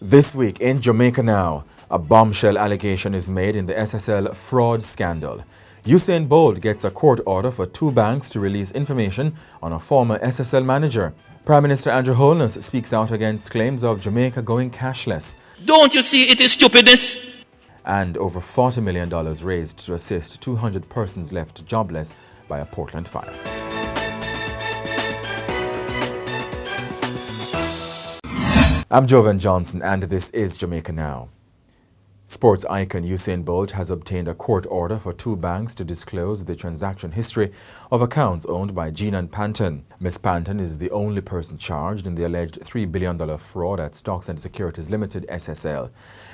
This week in Jamaica Now, a bombshell allegation is made in the SSL fraud scandal. Usain Bolt gets a court order for 2 banks to release information on a former SSL manager. Prime Minister Andrew Holness speaks out against claims of Jamaica going cashless. Don't you see it is stupidness? And over $40 million raised to assist 200 persons left jobless by a Portland fire. I'm Jovan Johnson and this is Jamaica Now. Sports icon Usain Bolt has obtained a court order for 2 banks to disclose the transaction history of accounts owned by Gina Panton. Ms. Panton is the only person charged in the alleged $3 billion fraud at Stocks and Securities Limited SSL.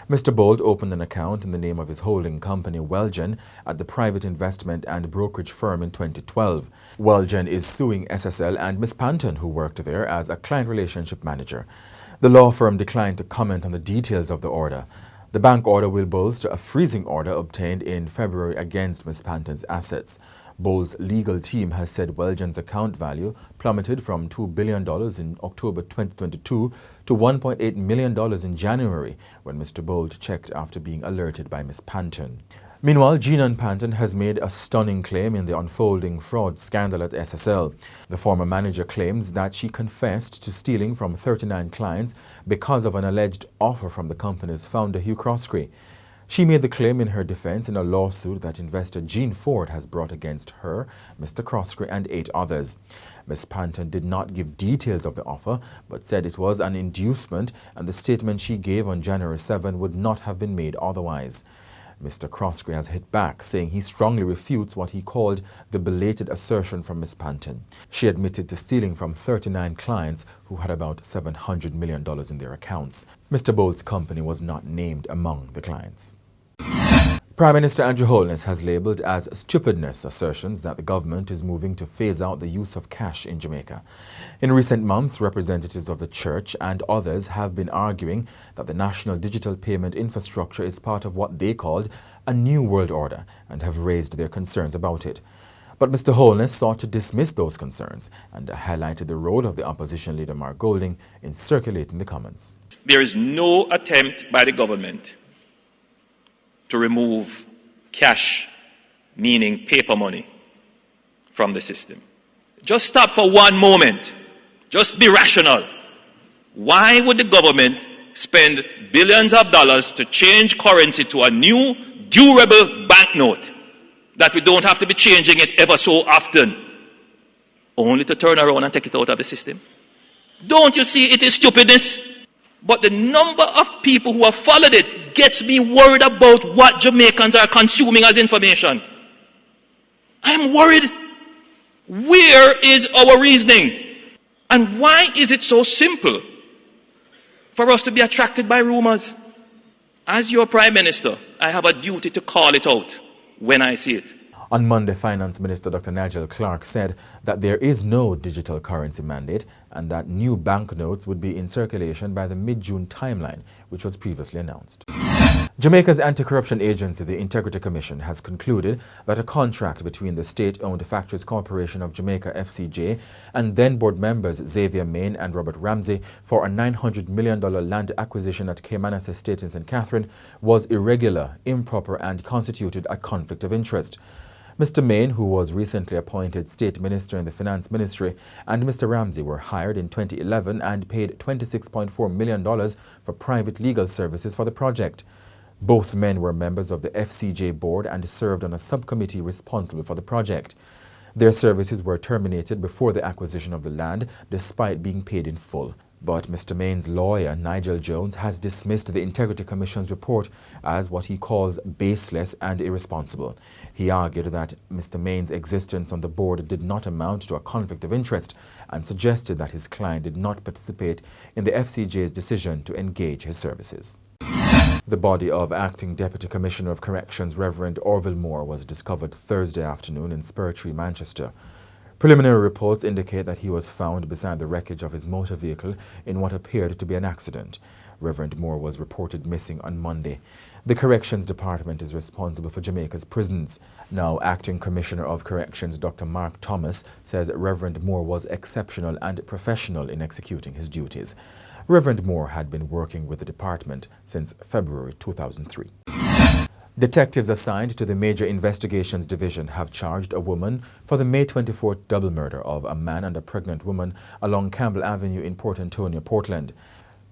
Mr. Bolt opened an account in the name of his holding company Welgen at the private investment and brokerage firm in 2012. Welgen is suing SSL and Ms. Panton, who worked there as a client relationship manager. The law firm declined to comment on the details of the order. The bank order will bolster a freezing order obtained in February against Ms. Panton's assets. Bolt's legal team has said Welgen's account value plummeted from $2 billion in October 2022 to $1.8 million in January when Mr. Bolt checked after being alerted by Ms. Panton. Meanwhile, Gina Panton has made a stunning claim in the unfolding fraud scandal at SSL. The former manager claims that she confessed to stealing from 39 clients because of an alleged offer from the company's founder, Hugh Croskrey. She made the claim in her defense in a lawsuit that investor Jean Ford has brought against her, Mr. Croskrey, and 8 others. Ms. Panton did not give details of the offer, but said it was an inducement and the statement she gave on January 7 would not have been made otherwise. Mr. Croskrey has hit back, saying he strongly refutes what he called the belated assertion from Ms. Panton. She admitted to stealing from 39 clients who had about $700 million in their accounts. Mr. Bolt's company was not named among the clients. Prime Minister Andrew Holness has labelled as stupidness assertions that the government is moving to phase out the use of cash in Jamaica. In recent months, representatives of the church and others have been arguing that the national digital payment infrastructure is part of what they called a new world order and have raised their concerns about it. But Mr. Holness sought to dismiss those concerns and highlighted the role of the opposition leader Mark Golding in circulating the comments. There is no attempt by the government to remove cash, meaning paper money, from the system. Just stop for one moment. Just be rational. Why would the government spend billions of dollars to change currency to a new, durable banknote that we don't have to be changing it ever so often, only to turn around and take it out of the system? Don't you see it is stupidness? But the number of people who have followed it gets me worried about what Jamaicans are consuming as information. I'm worried. Where is our reasoning? And why is it so simple for us to be attracted by rumors? As your Prime Minister, I have a duty to call it out when I see it. On Monday, Finance Minister Dr. Nigel Clark said that there is no digital currency mandate and that new banknotes would be in circulation by the mid-June timeline, which was previously announced. Jamaica's anti-corruption agency, the Integrity Commission, has concluded that a contract between the state-owned Factories Corporation of Jamaica FCJ and then board members Xavier Main and Robert Ramsey for a $900 million land acquisition at Caymanas Estate in St. Catherine was irregular, improper and constituted a conflict of interest. Mr. Main, who was recently appointed State Minister in the Finance Ministry, and Mr. Ramsey were hired in 2011 and paid $26.4 million for private legal services for the project. Both men were members of the FCJ board and served on a subcommittee responsible for the project. Their services were terminated before the acquisition of the land, despite being paid in full. But Mr. Main's lawyer, Nigel Jones, has dismissed the Integrity Commission's report as what he calls baseless and irresponsible. He argued that Mr. Main's existence on the board did not amount to a conflict of interest and suggested that his client did not participate in the FCJ's decision to engage his services. The body of Acting Deputy Commissioner of Corrections Reverend Orville Moore was discovered Thursday afternoon in Spur Tree, Manchester. Preliminary reports indicate that he was found beside the wreckage of his motor vehicle in what appeared to be an accident. Reverend Moore was reported missing on Monday. The Corrections Department is responsible for Jamaica's prisons. Now, Acting Commissioner of Corrections Dr. Mark Thomas says Reverend Moore was exceptional and professional in executing his duties. Reverend Moore had been working with the department since February 2003. Detectives assigned to the Major Investigations Division have charged a woman for the May 24th double murder of a man and a pregnant woman along Campbell Avenue in Port Antonio, Portland.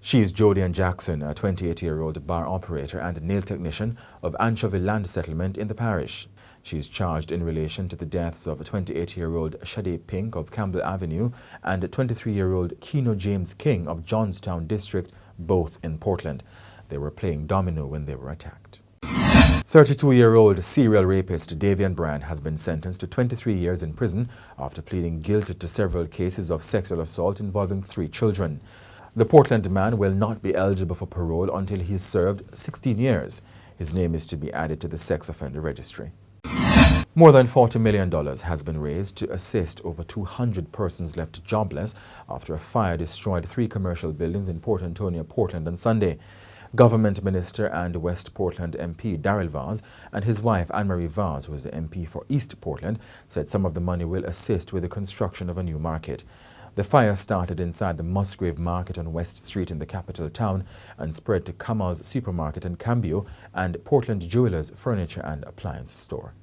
She is Jodian Jackson, a 28-year-old bar operator and nail technician of Anchovy Land Settlement in the parish. She is charged in relation to the deaths of 28-year-old Shade Pink of Campbell Avenue and 23-year-old Keno James King of Johnstown District, both in Portland. They were playing domino when they were attacked. 32-year-old serial rapist Davian Bryan has been sentenced to 23 years in prison after pleading guilty to several cases of sexual assault involving 3 children. The Portland man will not be eligible for parole until he's served 16 years. His name is to be added to the sex offender registry. More than $40 million has been raised to assist over 200 persons left jobless after a fire destroyed 3 commercial buildings in Port Antonio, Portland on Sunday. Government Minister and West Portland MP Darrell Vaz and his wife Anne-Marie Vaz, who is the MP for East Portland, said some of the money will assist with the construction of a new market. The fire started inside the Musgrave Market on West Street in the capital town and spread to Kamal's Supermarket and Cambio and Portland Jewelers Furniture and Appliance Store.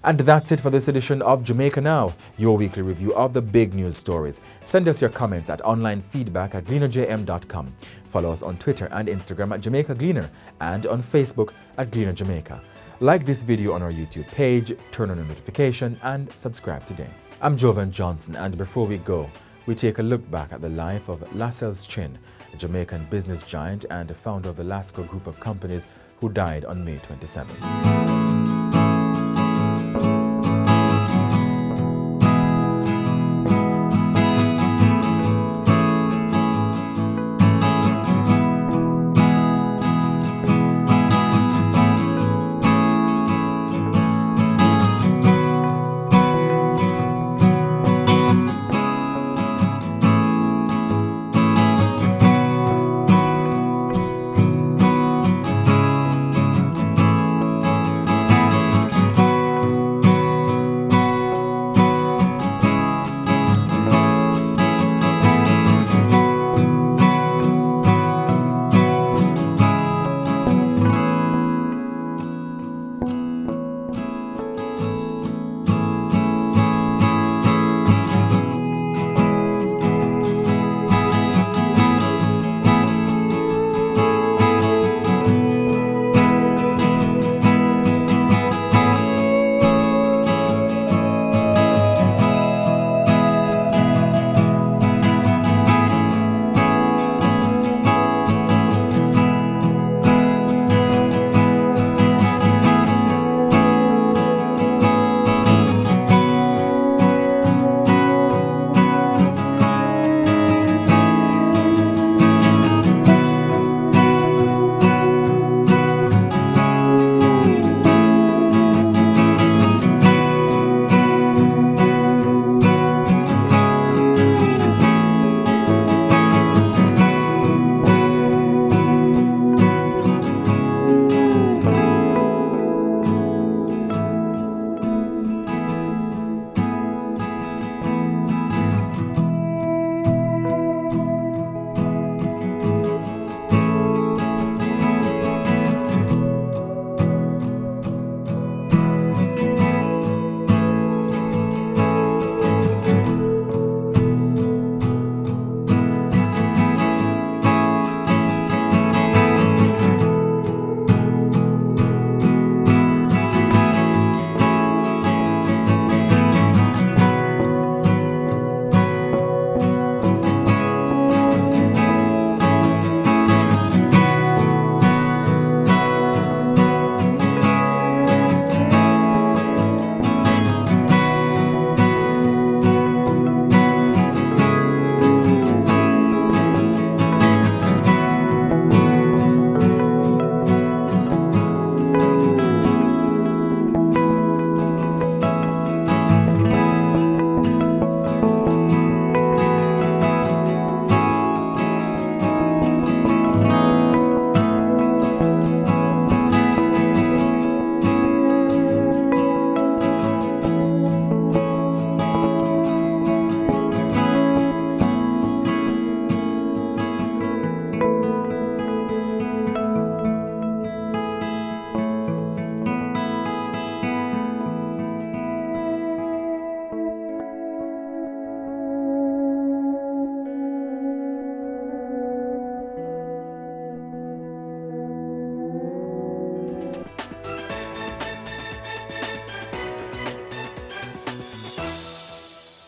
And that's it for this edition of Jamaica Now, your weekly review of the big news stories. Send us your comments at onlinefeedback@gleanerjm.com. Follow us on Twitter and Instagram at Jamaica Gleaner and on Facebook at Gleaner Jamaica. Like this video on our YouTube page, turn on a notification and subscribe today. I'm Jovan Johnson, and before we go, we take a look back at the life of Lascelles Chin, a Jamaican business giant and founder of the Lasco Group of companies who died on May 27.